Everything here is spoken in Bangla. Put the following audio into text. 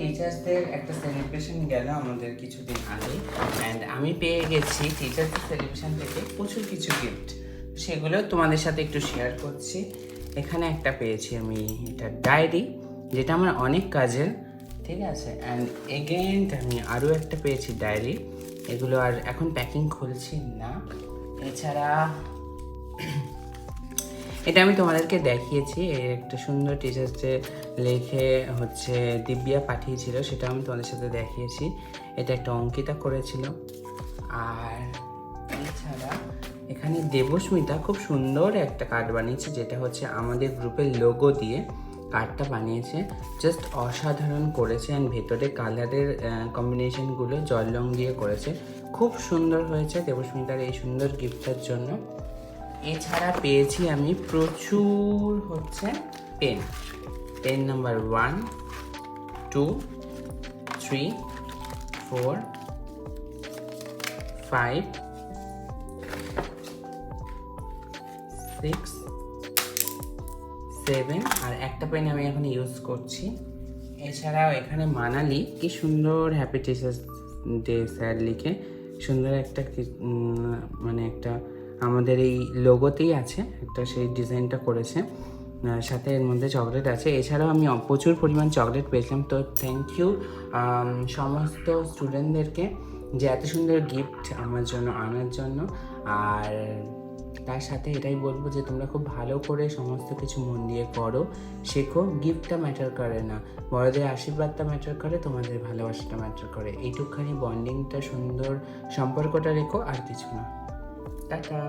টিচার্সদের একটা সেলিব্রেশন গেল আমাদের কিছুদিন আগে, অ্যান্ড আমি পেয়ে গেছি টিচার্সদের সেলিব্রেশন থেকে প্রচুর কিছু গিফট। সেগুলো তোমাদের সাথে একটু শেয়ার করছি। এখানে একটা পেয়েছি আমি, এটা ডায়েরি, যেটা আমার অনেক কাজের, ঠিক আছে। অ্যান্ড এগেইন আমি আরও একটা পেয়েছি ডায়েরি, এগুলো আর এখন প্যাকিং খুলছি না। এছাড়া এটা আমি তোমাদেরকে দেখিয়েছি, একটা সুন্দর টিচার্স ডে লিখে হচ্ছে দিব্যা পাঠিয়েছিল, সেটা আমি তোমাদের সাথে দেখিয়েছি। এটা একটা অঙ্কিতা করেছিল। আর এছাড়া এখানে দেবস্মিতা খুব সুন্দর একটা কার্ড বানিয়েছে, যেটা হচ্ছে আমাদের গ্রুপের লোগো দিয়ে কার্ডটা বানিয়েছে। জাস্ট অসাধারণ করেছে, অ্যান্ড ভেতরে কালারের কম্বিনেশনগুলো জল রং দিয়ে করেছে, খুব সুন্দর হয়েছে দেবস্মিতার এই সুন্দর গিফটটার জন্য। এছাড়া পেয়েছি আমি প্রচুর হচ্ছে পেন নাম্বার 1, 2, 3, 4, 5, 6, 7, আর একটা পেন আমি এখন ইউজ করছি। এছাড়াও এখানে মানালি কি সুন্দর হ্যাপি টিচার্স ডে স্যার লিখে সুন্দর একটা মানে একটা আমাদের এই লোগোতেই আছে একটা, সেই ডিজাইনটা করেছে, সাথে এর মধ্যে চকলেট আছে। এছাড়াও আমি প্রচুর পরিমাণ চকলেট পেয়েছিলাম। তো থ্যাংক ইউ সমস্ত স্টুডেন্টদেরকে যে এত সুন্দর গিফট আমার জন্য আনার জন্য। আর তার সাথে এটাই বলবো যে তোমরা খুব ভালো করে সমস্ত কিছু মন দিয়ে করো, শেখো। গিফটটা ম্যাটার করে না, বড়দের আশীর্বাদটা ম্যাটার করে, তোমাদের ভালোবাসাটা ম্যাটার করে। এইটুকখানি বন্ডিংটা, সুন্দর সম্পর্কটা রেখো, আর কিছু না। টাটা।